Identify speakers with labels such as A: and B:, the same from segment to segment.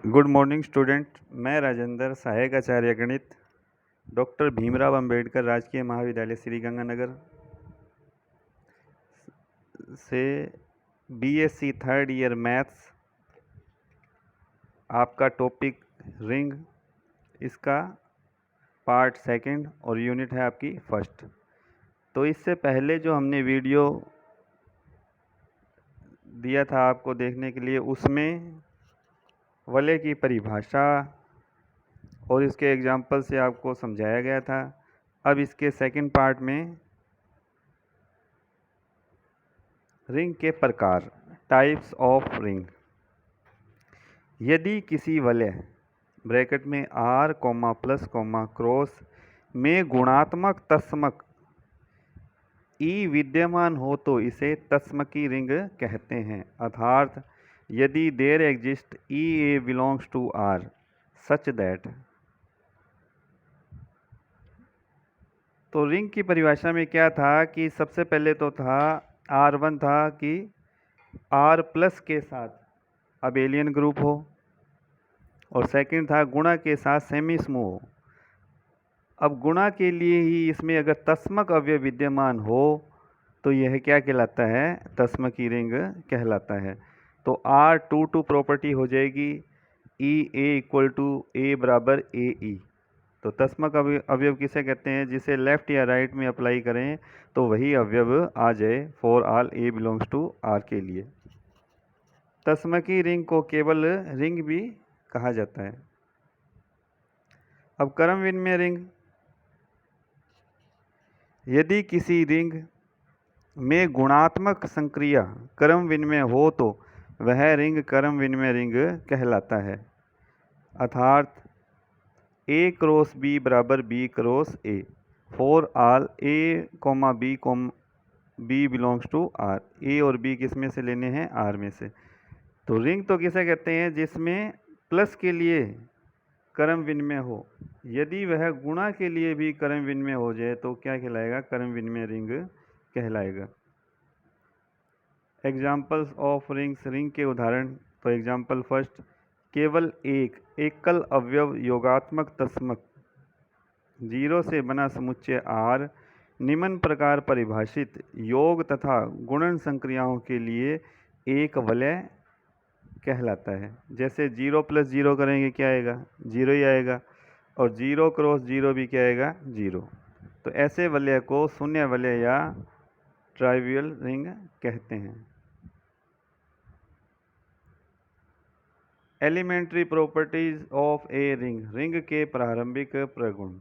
A: Good morning student. मैं राजेंद्र, सहायक आचार्य गणित, डॉक्टर भीमराव अंबेडकर राजकीय महाविद्यालय श्री गंगानगर से बीएससी थर्ड ईयर मैथ्स। आपका टॉपिक रिंग, इसका पार्ट सेकंड और यूनिट है आपकी फर्स्ट। तो इससे पहले जो हमने वीडियो दिया था आपको देखने के लिए, उसमें वलय की परिभाषा और इसके एग्जाम्पल से आपको समझाया गया था। अब इसके सेकंड पार्ट में रिंग के प्रकार, टाइप्स ऑफ रिंग। यदि किसी वलय ब्रैकेट में R comma plus comma cross में गुणात्मक तस्मक ई विद्यमान हो तो इसे तस्मकी रिंग कहते हैं। अर्थात यदि there exist e a belongs to R such that. तो रिंग की परिभाषा में क्या था कि सबसे पहले तो था R1 था कि R प्लस के साथ अबेलियन ग्रुप हो, और सेकंड था गुणा के साथ सेमी समूह हो। अब गुणा के लिए ही इसमें अगर तस्मक अवयव विद्यमान हो तो यह क्या कहलाता है? तस्मकी रिंग कहलाता है। तो R2 प्रॉपर्टी हो जाएगी ई ए इक्वल टू ए बराबर ए ई। तो तस्मक अवयव किसे कहते हैं? जिसे लेफ्ट या राइट में अप्लाई करें तो वही अवयव आ जाए for all a belongs to R के लिए। तस्मकी रिंग को केवल रिंग भी कहा जाता है। अब क्रम विनिमय रिंग, यदि किसी रिंग में गुणात्मक संक्रिया क्रम विनिमय हो तो वह रिंग क्रम विनिमय रिंग कहलाता है। अर्थात ए क्रॉस बी बराबर B cross A for all A comma B belongs to R. A और बी किस में से लेने हैं? आर में से। तो रिंग तो किसे कहते हैं? जिसमें प्लस के लिए क्रम विनिमय हो। यदि वह गुणा के लिए भी क्रम विनिमय हो जाए तो क्या कहलाएगा? क्रम विनिमय रिंग कहलाएगा। एग्जाम्पल्स ऑफ रिंग्स, रिंग के उदाहरण। तो एग्जाम्पल फर्स्ट, केवल एक एकल अवयव योगात्मक तस्मक जीरो से बना समुच्चय आर निम्न प्रकार परिभाषित योग तथा गुणन संक्रियाओं के लिए एक वलय कहलाता है। जैसे 0 प्लस 0 करेंगे क्या आएगा? 0 ही आएगा। और 0 क्रॉस 0 भी क्या आएगा? 0। तो ऐसे वलय को शून्य वलय या ट्राइवियल रिंग कहते हैं। Elementary properties of a ring, ring के प्रारंभिक प्रगुण।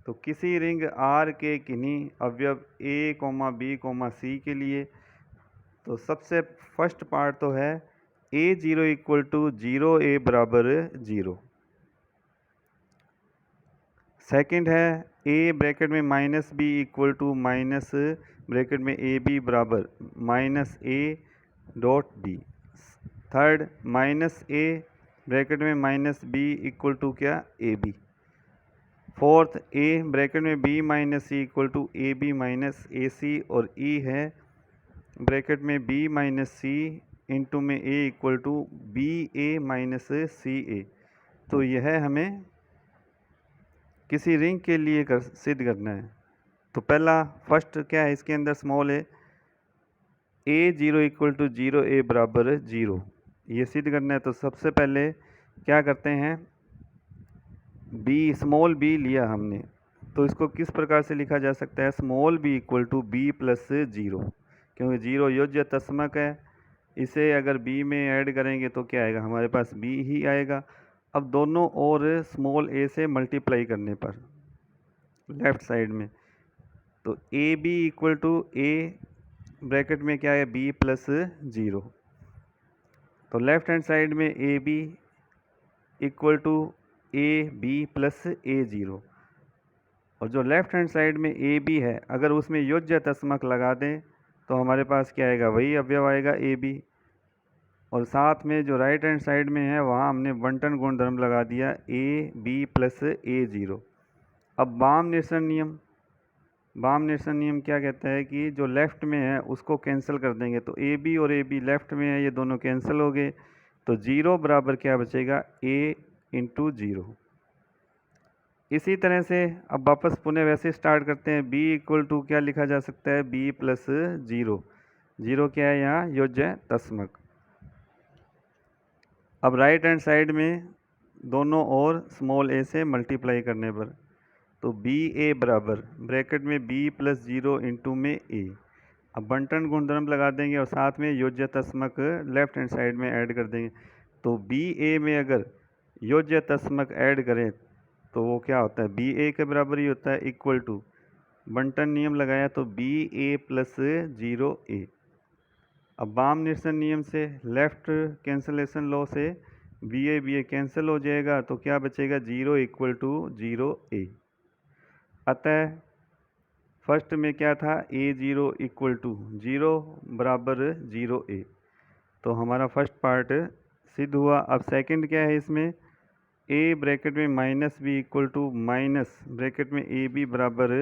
A: तो किसी रिंग आर के किन्हीं अवयव A comma B comma C के लिए, तो सबसे फर्स्ट पार्ट तो है A zero equal to zero A बराबर 0। सेकेंड है ए ब्रैकेट में minus B equal to minus bracket में ए बी बराबर minus A dot B. Third minus A bracket में माइनस बी इक्वल टू क्या? A B. Fourth A bracket में B minus C equal to A B minus A C, और ई है bracket में B minus C into में A equal to B A minus C A. तो यह हमें किसी रिंग के लिए सिद्ध करना है। तो पहला फर्स्ट क्या है इसके अंदर? Small A zero equal to zero A बराबर 0, ये सिद्ध करना है। तो सबसे पहले क्या करते हैं? बी, स्मॉल बी लिया हमने, तो इसको किस प्रकार से लिखा जा सकता है? Small b equal to b plus 0, क्योंकि 0 योज्य तस्मक है। इसे अगर बी में ऐड करेंगे तो क्या आएगा? हमारे पास बी ही आएगा। अब दोनों और स्मॉल ए से मल्टीप्लाई करने पर लेफ्ट साइड में, तो A B equal to A bracket में क्या है? B plus 0। तो लेफ्ट हैंड साइड में A B equal to A B plus A 0, और जो लेफ्ट हैंड साइड में ए बी है अगर उसमें योज्य तस्मक लगा दें तो हमारे पास क्या आएगा? वही अवयव आएगा ए बी। और साथ में जो राइट हैंड साइड में है वहाँ हमने बंटन गुणधर्म लगा दिया ए बी प्लस ए 0। अब बाम निरसन नियम, बाम निरसन नियम क्या कहता है कि जो लेफ्ट में है उसको कैंसिल कर देंगे। तो ए बी और ए बी लेफ्ट में है, ये दोनों कैंसिल हो गए। तो 0 बराबर क्या बचेगा, a इंटू 0। इसी तरह से अब वापस पुनः वैसे स्टार्ट करते हैं। b इक्वल टू क्या लिखा जा सकता है, b प्लस 0। 0 क्या है यहाँ, योज्य तस्मक। अब राइट हैंड साइड में दोनों और स्मॉल a से मल्टीप्लाई करने पर, तो बी ए बराबर ब्रैकेट में b प्लस 0 इंटू में a। अब बंटन गुणधर्म लगा देंगे और साथ में योज्य तस्मक लेफ्ट हैंड साइड में ऐड कर देंगे। तो बी ए में अगर योज्य तस्मक ऐड करें तो वो क्या होता है, बी ए के बराबर ही होता है, इक्वल टू बंटन नियम लगाया तो बी ए प्लस 0 a। अब बाम निरसन नियम से लेफ्ट कैंसलेशन लॉ से बी ए कैंसिल हो जाएगा, तो क्या बचेगा, 0 इक्वल टू 0 a। अतः फर्स्ट में क्या था, a0 इक्वल टू 0 बराबर 0 a। तो हमारा फर्स्ट पार्ट सिद्ध हुआ। अब सेकंड क्या है इसमें, a ब्रैकेट में minus B equal to minus bracket में ए बी बराबर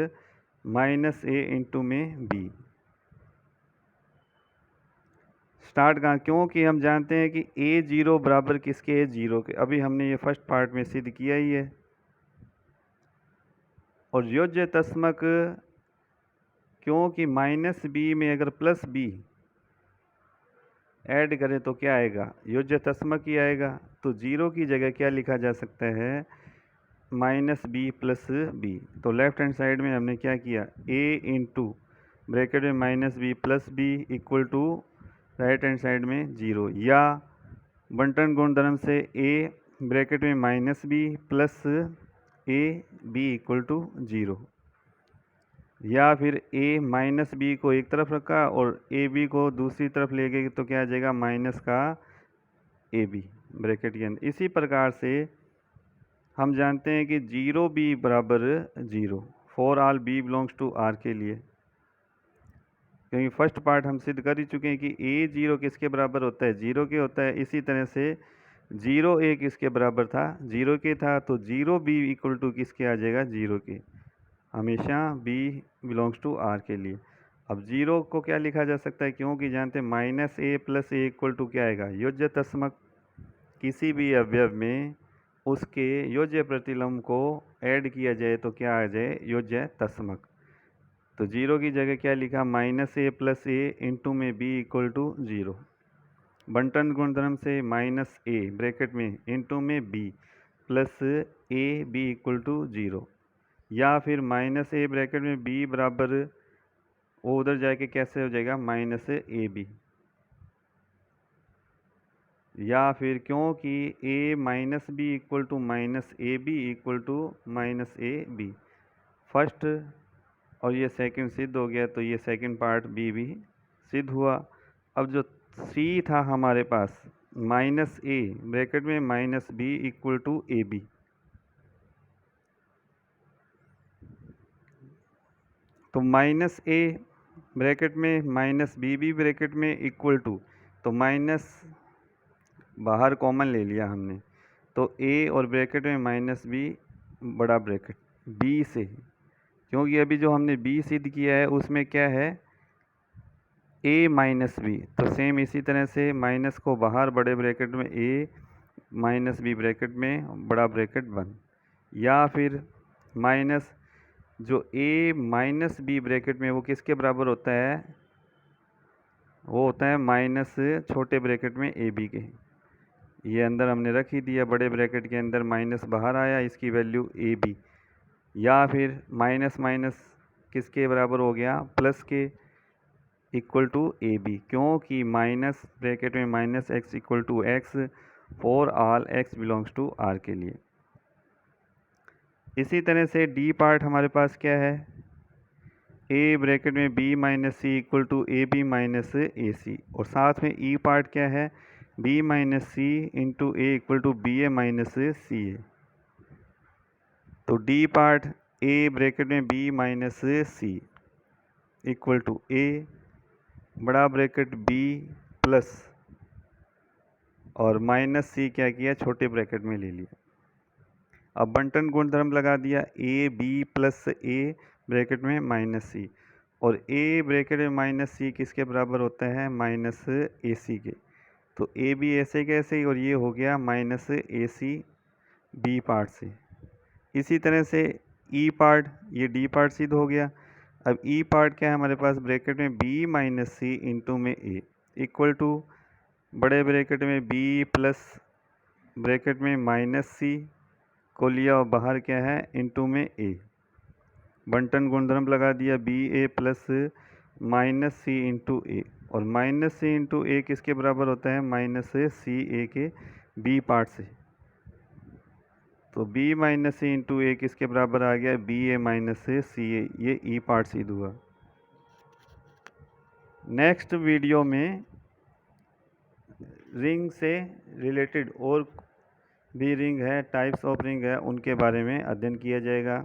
A: माइनस ए इंटू में b। स्टार्ट कहाँ, क्योंकि हम जानते हैं कि a0 बराबर किसके है, 0 के। अभी हमने ये फर्स्ट पार्ट में सिद्ध किया ही है। और योज्य तस्मक, क्योंकि माइनस बी में अगर प्लस बी ऐड करें तो क्या आएगा, योज्य तस्मक ही आएगा। तो 0 की जगह क्या लिखा जा सकता है, माइनस बी प्लस बी। तो लेफ्ट हैंड साइड में हमने क्या किया, a इंटू ब्रैकेट में minus B plus B equal to right hand side में 0, या बंटन गुणधर्म से a ब्रैकेट में minus B plus a b equal to 0, या फिर a माइनस बी को एक तरफ रखा और ए बी को दूसरी तरफ ले गए तो क्या आ जाएगा, माइनस का ए बी ब्रैकेट के अंदर। इसी प्रकार से हम जानते हैं कि 0 b बराबर 0 for all b belongs to r के लिए, क्योंकि फर्स्ट पार्ट हम सिद्ध कर ही चुके हैं कि a0 किसके बराबर होता है, 0 के होता है। इसी तरह से 0 a किसके बराबर था, 0 के था। तो 0 b इक्वल टू किसके आ जाएगा, 0 के, हमेशा b बिलोंग्स टू r के लिए। अब 0 को क्या लिखा जा सकता है, क्योंकि जानते हैं minus a plus A equal to क्या आएगा, योज्य तस्मक। किसी भी अवयव में उसके योज्य प्रतिलंब को ऐड किया जाए तो क्या आ जाए, योज्य तस्मक। तो 0 की जगह क्या लिखा, minus A plus A into में b इक्वल टू 0। बंटन गुणधर्म से माइनस ए ब्रैकेट में इंटू में b plus A B equal to 0, या फिर माइनस ए ब्रैकेट में b बराबर, वो उधर जाके कैसे हो जाएगा, माइनस ए बी। या फिर क्योंकि a minus B equal to minus A B equal to minus A B, first और ये सेकंड सिद्ध हो गया, तो ये सेकंड पार्ट बी भी सिद्ध हुआ। अब जो सी था हमारे पास, माइनस ए ब्रैकेट में minus B equal to A B, तो माइनस ए ब्रैकेट में माइनस बी ब्रैकेट में इक्वल टू, तो माइनस बाहर कॉमन ले लिया हमने, तो a और ब्रैकेट में माइनस बी बड़ा ब्रैकेट b से, क्योंकि अभी जो हमने b सिद्ध किया है उसमें क्या है, a माइनस बी। तो सेम इसी तरह से माइनस को बाहर बड़े ब्रैकेट में a माइनस बी ब्रैकेट में बड़ा ब्रैकेट 1, या फिर माइनस जो a माइनस बी ब्रैकेट में वो किसके बराबर होता है, वो होता है माइनस छोटे ब्रैकेट में ए बी के। ये अंदर हमने रख ही दिया, बड़े ब्रैकेट के अंदर माइनस बाहर आया, इसकी वैल्यू ए बी। या फिर माइनस माइनस किसके बराबर हो गया, प्लस के इक्वल टू ए बी, क्योंकि माइनस ब्रैकेट में minus X equal to X for all X belongs to R के लिए। इसी तरह से डी पार्ट हमारे पास क्या है, ए ब्रैकेट में B minus C equal to A B minus A C, और साथ में ई पार्ट क्या है, B minus C into A equal to B A minus C A. तो डी पार्ट ए ब्रैकेट में B minus C equal to A बड़ा bracket B plus और minus C क्या किया, छोटे ब्रैकेट में ले लिया। अब बंटन गुणधर्म लगा दिया, A B plus A bracket में माइनस सी, और ए ब्रैकेट में माइनस सी किसके बराबर होता है, माइनस ए सी के। तो ए बी ऐसे कैसे, और ये हो गया minus A C B part से। इसी तरह से ई पार्ट, ये डी पार्ट सिद्ध हो गया। अब ई पार्ट क्या है हमारे पास, ब्रैकेट में बी माइनस सी इंटू में ए इक्वल टू बड़े ब्रैकेट में बी प्लस ब्रैकेट में माइनस सी को लिया और बाहर क्या है इंटू में ए। बंटन गुणधर्म लगा दिया, बी ए प्लस माइनस सी इंटू ए, और माइनस सी इंटू ए किसके बराबर होता है, माइनस सी ए के बी पार्ट से। तो b माइनस सी इंटू ए किसके बराबर आ गया, बी ए माइनस सी ए, ये ई पार्ट सिद्ध हुआ। नेक्स्ट वीडियो में रिंग से रिलेटेड और भी रिंग है, टाइप्स ऑफ रिंग है, उनके बारे में अध्ययन किया जाएगा।